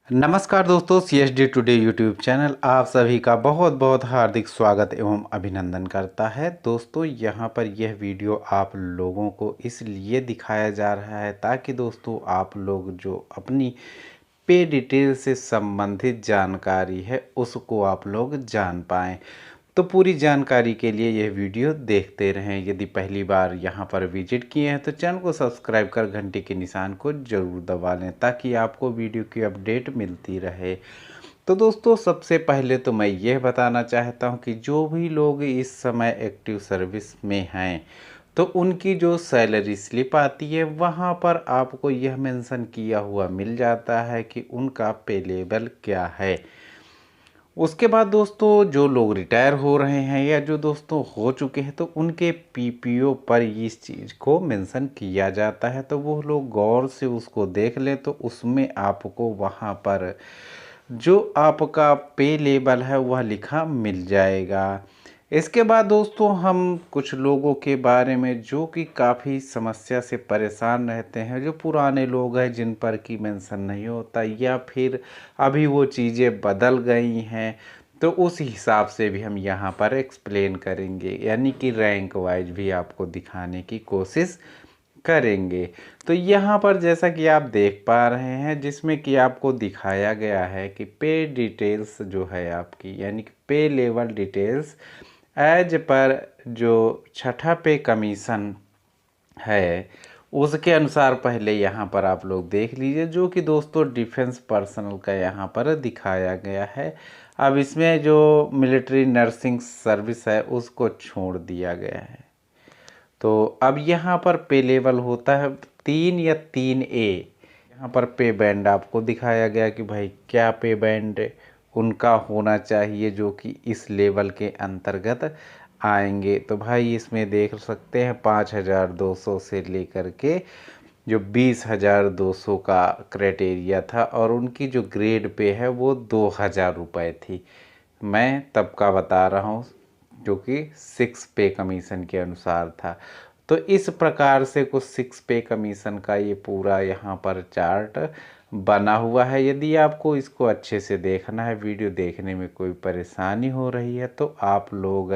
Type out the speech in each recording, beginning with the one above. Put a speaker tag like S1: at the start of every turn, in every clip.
S1: नमस्कार दोस्तों, CSD today YouTube channel आप सभी का बहुत बहुत हार्दिक स्वागत एवं अभिनंदन करता है। दोस्तों यहाँ पर यह वीडियो आप लोगों को इसलिए दिखाया जा रहा है ताकि दोस्तों आप लोग जो अपनी पे डिटेल से संबंधित जानकारी है उसको आप लोग जान पाएँ। तो पूरी जानकारी के लिए यह वीडियो देखते रहें। यदि पहली बार यहाँ पर विजिट किए हैं तो चैनल को सब्सक्राइब कर घंटी के निशान को ज़रूर दबा लें ताकि आपको वीडियो की अपडेट मिलती रहे। तो दोस्तों सबसे पहले तो मैं यह बताना चाहता हूँ कि जो भी लोग इस समय एक्टिव सर्विस में हैं तो उनकी जो सैलरी स्लिप आती है वहाँ पर आपको यह मेंशन किया हुआ मिल जाता है कि उनका पे लेवल क्या है। उसके बाद दोस्तों जो लोग रिटायर हो रहे हैं या जो दोस्तों हो चुके हैं तो उनके पीपीओ पर इस चीज़ को मेंशन किया जाता है, तो वो लोग गौर से उसको देख लें तो उसमें आपको वहाँ पर जो आपका पे लेवल है वह लिखा मिल जाएगा। इसके बाद दोस्तों हम कुछ लोगों के बारे में जो कि काफ़ी समस्या से परेशान रहते हैं, जो पुराने लोग हैं जिन पर कि मेंशन नहीं होता या फिर अभी वो चीज़ें बदल गई हैं, तो उस हिसाब से भी हम यहाँ पर एक्सप्लेन करेंगे, यानी कि रैंक वाइज भी आपको दिखाने की कोशिश करेंगे। तो यहाँ पर जैसा कि आप देख पा रहे हैं जिसमें कि आपको दिखाया गया है कि पे डिटेल्स जो है आपकी, यानी कि पे लेवल डिटेल्स एज पर जो छठा पे कमीशन है उसके अनुसार पहले यहाँ पर आप लोग देख लीजिए, जो कि दोस्तों डिफेंस पर्सनल का यहाँ पर दिखाया गया है। अब इसमें जो मिलिट्री नर्सिंग सर्विस है उसको छोड़ दिया गया है। तो अब यहाँ पर पे लेवल होता है 3 या 3A। यहाँ पर पे बैंड आपको दिखाया गया कि भाई क्या पे बैंड उनका होना चाहिए जो कि इस लेवल के अंतर्गत आएंगे। तो भाई इसमें देख सकते हैं 5200 से लेकर के जो 20,200 का क्राइटेरिया था और उनकी जो ग्रेड पे है वो 2000 रुपये थी। मैं तब का बता रहा हूँ जो कि 6 पे कमीशन के अनुसार था। तो इस प्रकार से कुछ 6 पे कमीशन का ये पूरा यहाँ पर चार्ट बना हुआ है। यदि आपको इसको अच्छे से देखना है, वीडियो देखने में कोई परेशानी हो रही है तो आप लोग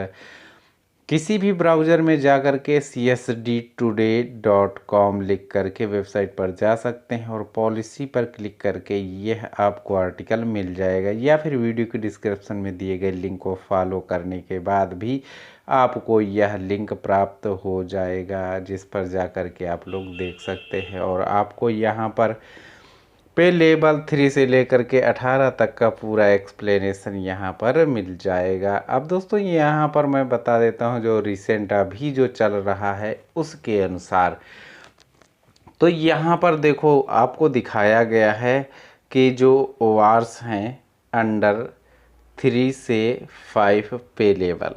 S1: किसी भी ब्राउज़र में जा कर के csdtoday.com लिख करके वेबसाइट पर जा सकते हैं और पॉलिसी पर क्लिक करके यह आपको आर्टिकल मिल जाएगा, या फिर वीडियो के डिस्क्रिप्शन में दिए गए लिंक को फॉलो करने के बाद भी आपको यह लिंक प्राप्त हो जाएगा, जिस पर जा कर के आप लोग देख सकते हैं और आपको यहाँ पर पे लेवल 3 से लेकर के 18 तक का पूरा एक्सप्लेनेशन यहाँ पर मिल जाएगा। अब दोस्तों यहाँ पर मैं बता देता हूँ जो रिसेंट अभी जो चल रहा है उसके अनुसार। तो यहाँ पर देखो आपको दिखाया गया है कि जो वार्स हैं अंडर 3 से 5 पे लेवल,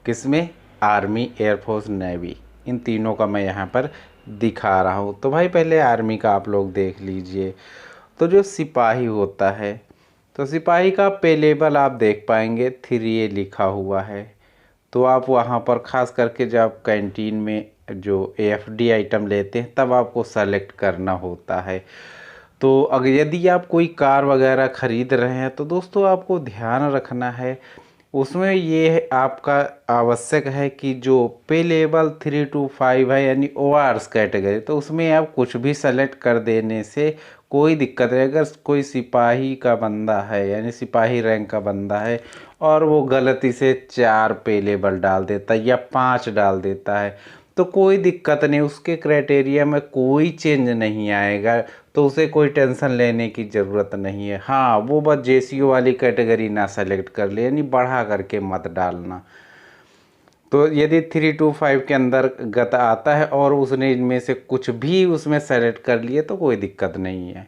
S1: किसमें, आर्मी, एयरफोर्स, नेवी, इन तीनों का मैं यहाँ पर दिखा रहा हूँ। तो भाई पहले आर्मी का आप लोग देख लीजिए। तो जो सिपाही होता है तो सिपाही का पे लेवल आप देख पाएंगे 3A लिखा हुआ है। तो आप वहाँ पर ख़ास करके जब आप कैंटीन में जो AFD आइटम लेते हैं तब आपको सेलेक्ट करना होता है। तो अगर यदि आप कोई कार वगैरह ख़रीद रहे हैं तो दोस्तों आपको ध्यान रखना है, उसमें ये आपका आवश्यक है कि जो पे लेवल 3 to 5 है यानी ORS कैटेगरी, तो उसमें आप कुछ भी सेलेक्ट कर देने से कोई दिक्कत नहीं। अगर कोई सिपाही का बंदा है यानी सिपाही रैंक का बंदा है और वो गलती से 4 पे लेवल डाल देता है या 5 डाल देता है तो कोई दिक्कत नहीं, उसके क्राइटेरिया में कोई चेंज नहीं आएगा, तो उसे कोई टेंशन लेने की ज़रूरत नहीं है। हाँ, वो बस JCO वाली कैटेगरी ना सेलेक्ट कर ले, यानी बढ़ा करके मत डालना। तो यदि 3 to 5 के अंदर गत आता है और उसने इनमें से कुछ भी उसमें सेलेक्ट कर लिए तो कोई दिक्कत नहीं है,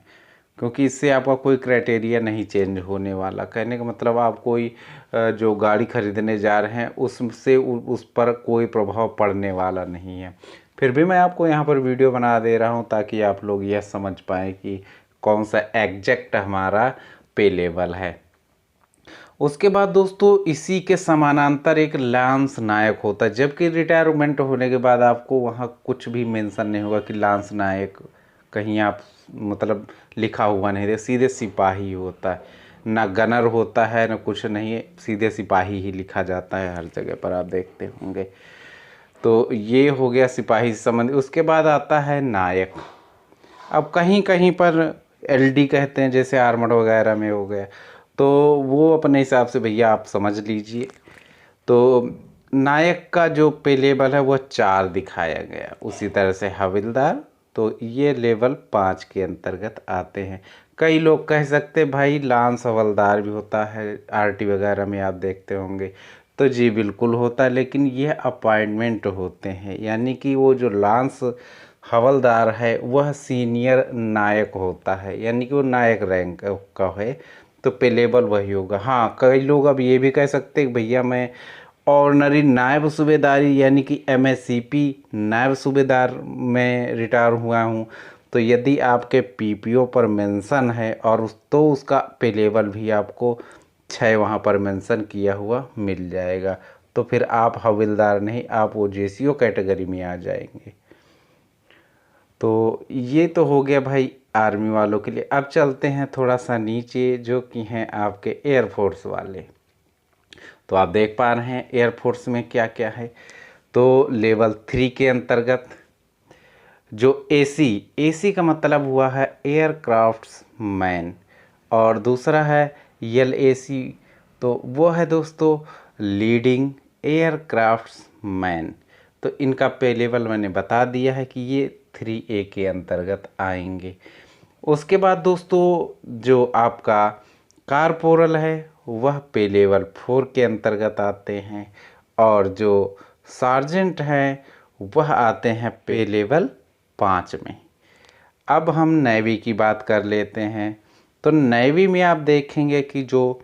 S1: क्योंकि इससे आपका कोई क्राइटेरिया नहीं चेंज होने वाला। कहने का मतलब आप कोई जो गाड़ी खरीदने जा रहे हैं उससे उस पर कोई प्रभाव पड़ने वाला नहीं है। फिर भी मैं आपको यहाँ पर वीडियो बना दे रहा हूँ ताकि आप लोग यह समझ पाएँ कि कौन सा एग्जैक्ट हमारा पे लेवल है। उसके बाद दोस्तों इसी के समानांतर एक लांस नायक होता है, जबकि रिटायरमेंट होने के बाद आपको वहाँ कुछ भी मेंशन नहीं होगा कि लांस नायक कहीं आप मतलब लिखा हुआ नहीं है, सीधे सिपाही होता है, ना गनर होता है ना कुछ नहीं है, सीधे सिपाही ही लिखा जाता है हर जगह पर, आप देखते होंगे। तो ये हो गया सिपाही से संबंधित। उसके बाद आता है नायक। अब कहीं कहीं पर एलडी कहते हैं, जैसे आर्मड वगैरह में हो गया, तो वो अपने हिसाब से भैया आप समझ लीजिए। तो नायक का जो पे लेवल है वो 4 दिखाया गया। उसी तरह से हविलदार, तो ये लेवल 5 के अंतर्गत आते हैं। कई लोग कह सकते हैं भाई लांस हवलदार भी होता है, आरटी वगैरह में आप देखते होंगे, तो जी बिल्कुल होता है, लेकिन ये अपॉइंटमेंट होते हैं, यानी कि वो जो लांस हवलदार है वह सीनियर नायक होता है, यानी कि वो नायक रैंक का है, तो पे लेवल वही होगा। हाँ, कई लोग अब ये भी कह सकते हैं भैया मैं ऑर्डनरी नायब सूबेदारी यानी कि एमएससीपी नायब सूबेदार में रिटायर हुआ हूँ, तो यदि आपके पीपीओ पर मेंशन है और तो उसका पे लेवल भी आपको 6 वहाँ पर मेंशन किया हुआ मिल जाएगा, तो फिर आप हविलदार नहीं, आप वो जेसीओ कैटेगरी में आ जाएंगे। तो ये तो हो गया भाई आर्मी वालों के लिए। अब चलते हैं थोड़ा सा नीचे, जो कि हैं आपके एयरफोर्स वाले। तो आप देख पा रहे हैं एयरफोर्स में क्या क्या है। तो लेवल 3 के अंतर्गत जो एसी का मतलब हुआ है एयरक्राफ्ट्स मैन, और दूसरा है एलएसी, तो वो है दोस्तों लीडिंग एयरक्राफ्ट्स मैन। तो इनका पे लेवल मैंने बता दिया है कि ये 3A के अंतर्गत आएंगे। उसके बाद दोस्तों जो आपका कारपोरल है वह पे लेवल 4 के अंतर्गत आते हैं, और जो सार्जेंट हैं वह आते हैं पे लेवल 5 में। अब हम नेवी की बात कर लेते हैं। तो नेवी में आप देखेंगे कि जो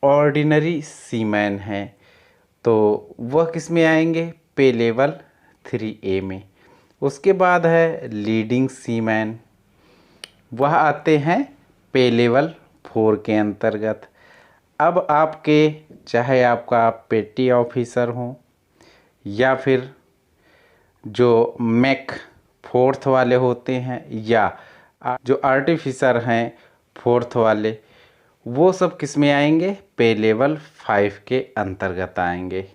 S1: ऑर्डिनरी सीमैन हैं तो वह किस में आएंगे, पे लेवल 3A में। उसके बाद है लीडिंग सीमैन, वह आते हैं पे लेवल 4 के अंतर्गत। अब आपके चाहे आपका पेटी ऑफिसर हो या फिर जो मैक 4th वाले होते हैं, या जो आर्टिफिसर हैं 4th वाले, वो सब किस में आएंगे, पे लेवल 5 के अंतर्गत आएंगे।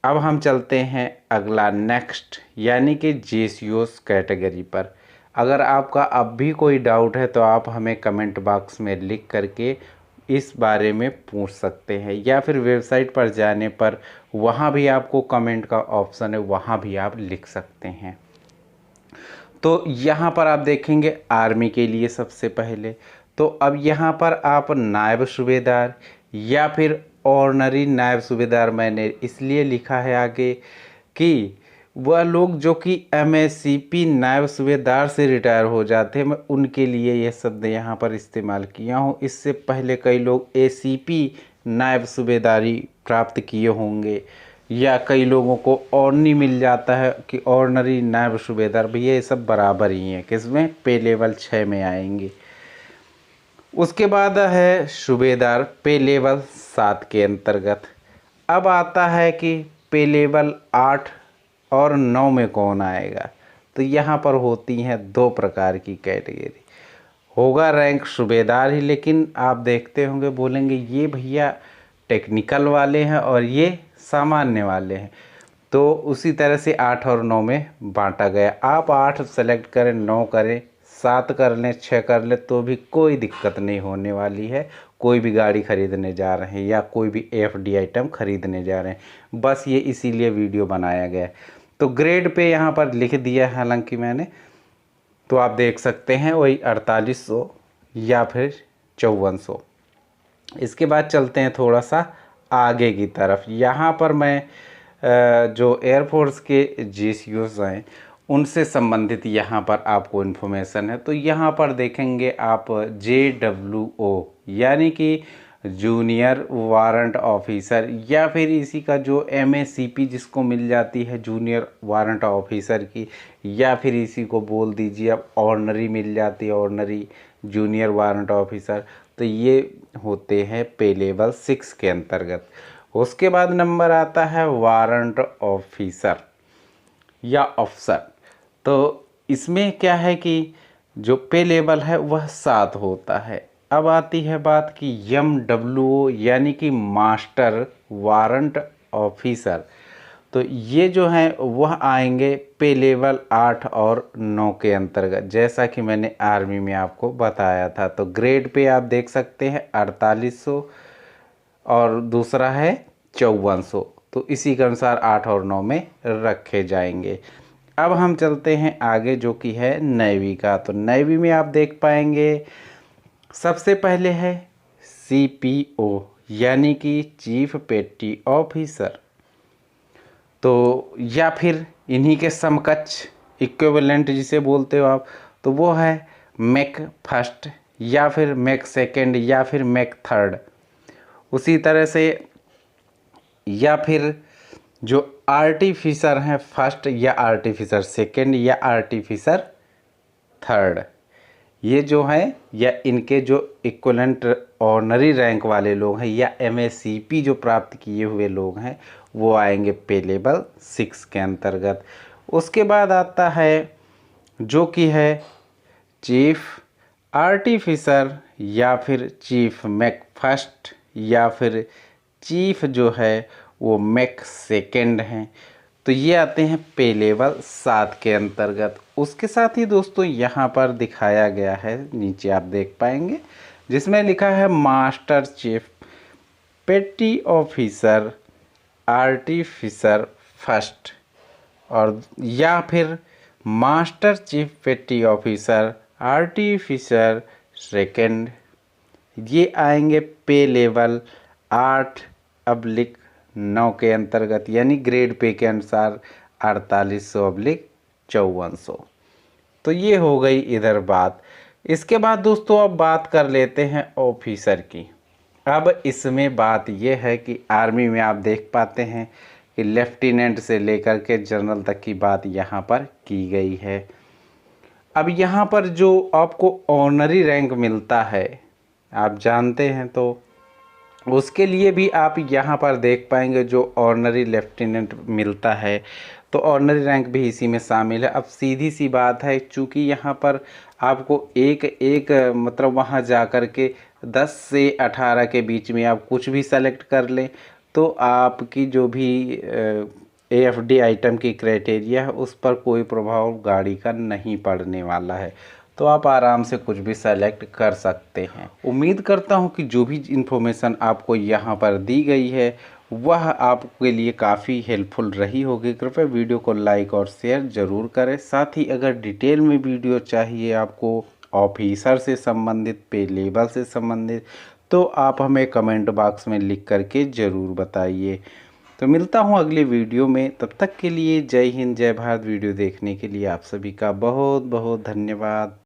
S1: अब हम चलते हैं अगला नेक्स्ट, यानी कि जेसीओस कैटेगरी पर। अगर आपका अब भी कोई डाउट है तो आप हमें कमेंट बॉक्स में लिख करके इस बारे में पूछ सकते हैं, या फिर वेबसाइट पर जाने पर वहाँ भी आपको कमेंट का ऑप्शन है, वहाँ भी आप लिख सकते हैं। तो यहाँ पर आप देखेंगे आर्मी के लिए सबसे पहले, तो अब यहाँ पर आप नायब सूबेदार या फिर ऑर्डनरी नायब सूबेदार, मैंने इसलिए लिखा है आगे कि वह लोग जो कि एमएससीपी नायब सूबेदार से रिटायर हो जाते हैं, मैं उनके लिए यह शब्द यहाँ पर इस्तेमाल किया हूँ। इससे पहले कई लोग एसीपी नायब सूबेदारी प्राप्त किए होंगे, या कई लोगों को ऑर्डनी मिल जाता है कि ऑर्डनरी नायब सूबेदार, भैया ये सब बराबर ही हैं, किसमें, पे लेवल 6 में आएंगे। उसके बाद है सूबेदार पे लेवल 7 के अंतर्गत। अब आता है कि पे लेवल 8 और 9 में कौन आएगा। तो यहाँ पर होती हैं 2 प्रकार की कैटेगरी, होगा रैंक सूबेदार ही, लेकिन आप देखते होंगे बोलेंगे ये भैया टेक्निकल वाले हैं और ये सामान्य वाले हैं। तो उसी तरह से 8 और 9 में बांटा गया। आप 8 सेलेक्ट करें, 9 करें, 7 कर लें, 6 कर लें, तो भी कोई दिक्कत नहीं होने वाली है। कोई भी गाड़ी ख़रीदने जा रहे हैं या कोई भी एफडी आइटम ख़रीदने जा रहे हैं, बस ये इसीलिए वीडियो बनाया गया है। तो ग्रेड पे यहाँ पर लिख दिया है हालांकि मैंने, तो आप देख सकते हैं वही 4800 या फिर 5400। इसके बाद चलते हैं थोड़ा सा आगे की तरफ। यहाँ पर मैं जो एयरफोर्स के जेसीओस हैं उनसे संबंधित यहाँ पर आपको इन्फॉर्मेशन है। तो यहाँ पर देखेंगे आप JWO यानी कि जूनियर वारंट ऑफिसर, या फिर इसी का जो MACP जिसको मिल जाती है जूनियर वारंट ऑफिसर की, या फिर इसी को बोल दीजिए अब ऑर्डनरी मिल जाती है, ऑर्डनरी जूनियर वारंट ऑफिसर। तो ये होते हैं पे लेवल 6 के अंतर्गत। उसके बाद नंबर आता है वारंट ऑफिसर या अफसर। तो इसमें क्या है कि जो पे लेवल है वह 7 होता है। अब आती है बात कि MWO यानी कि मास्टर वारंट ऑफिसर, तो ये जो हैं वह आएंगे पे लेवल 8 और 9 के अंतर्गत, जैसा कि मैंने आर्मी में आपको बताया था। तो ग्रेड पे आप देख सकते हैं 4800 और दूसरा है 5400, तो इसी के अनुसार 8 और 9 में रखे जाएंगे। अब हम चलते हैं आगे, जो कि है नेवी का। तो नेवी में आप देख पाएंगे सबसे पहले है CPO यानी कि चीफ पेटी ऑफिसर, तो या फिर इन्हीं के समकक्ष इक्विवेलेंट जिसे बोलते हो आप, तो वो है मैक फर्स्ट या फिर मैक सेकंड या फिर मैक थर्ड। उसी तरह से या फिर जो आर्टिफिसर हैं फर्स्ट या आर्टिफिसर सेकंड या आर्टिफिसर थर्ड, ये जो हैं या इनके जो इक्वलेंट ऑनरी रैंक वाले लोग हैं या MACP जो प्राप्त किए हुए लोग हैं वो आएंगे पे लेवल 6 के अंतर्गत। उसके बाद आता है जो कि है चीफ आर्टिफिसर या फिर चीफ मैक फर्स्ट या फिर चीफ जो है वो मैक सेकंड हैं, तो ये आते हैं पे लेवल 7 के अंतर्गत। उसके साथ ही दोस्तों यहाँ पर दिखाया गया है, नीचे आप देख पाएंगे जिसमें लिखा है मास्टर चीफ पेटी ऑफिसर आर्टिफिसर फर्स्ट और या फिर मास्टर चीफ पेटी ऑफिसर आर्टिफिसर सेकंड, ये आएंगे पे लेवल 8/9 के अंतर्गत, यानी ग्रेड पे के अनुसार 4800/5400। तो ये हो गई इधर बात। इसके बाद दोस्तों अब बात कर लेते हैं ऑफिसर की। अब इसमें बात यह है कि आर्मी में आप देख पाते हैं कि लेफ्टिनेंट से लेकर के जनरल तक की बात यहाँ पर की गई है। अब यहाँ पर जो आपको ऑनरी रैंक मिलता है आप जानते हैं, तो उसके लिए भी आप यहाँ पर देख पाएंगे जो ऑनरी लेफ्टिनेंट मिलता है, तो ऑनरी रैंक भी इसी में शामिल है। अब सीधी सी बात है, चूँकि यहाँ पर आपको एक मतलब वहाँ जा कर के 10 से 18 के बीच में आप कुछ भी सेलेक्ट कर लें तो आपकी जो भी AFD आइटम की क्राइटेरिया है उस पर कोई प्रभाव गाड़ी का नहीं पड़ने वाला है, तो आप आराम से कुछ भी सेलेक्ट कर सकते हैं। उम्मीद करता हूं कि जो भी इन्फॉर्मेशन आपको यहां पर दी गई है वह आपके लिए काफ़ी हेल्पफुल रही होगी। कृपया वीडियो को लाइक और शेयर ज़रूर करें। साथ ही अगर डिटेल में वीडियो चाहिए आपको ऑफिसर से संबंधित, पे लेवल से संबंधित, तो आप हमें कमेंट बॉक्स में लिख करके ज़रूर बताइए। तो मिलता हूँ अगले वीडियो में, तब तक के लिए जय हिंद जय भारत। वीडियो देखने के लिए आप सभी का बहुत बहुत धन्यवाद।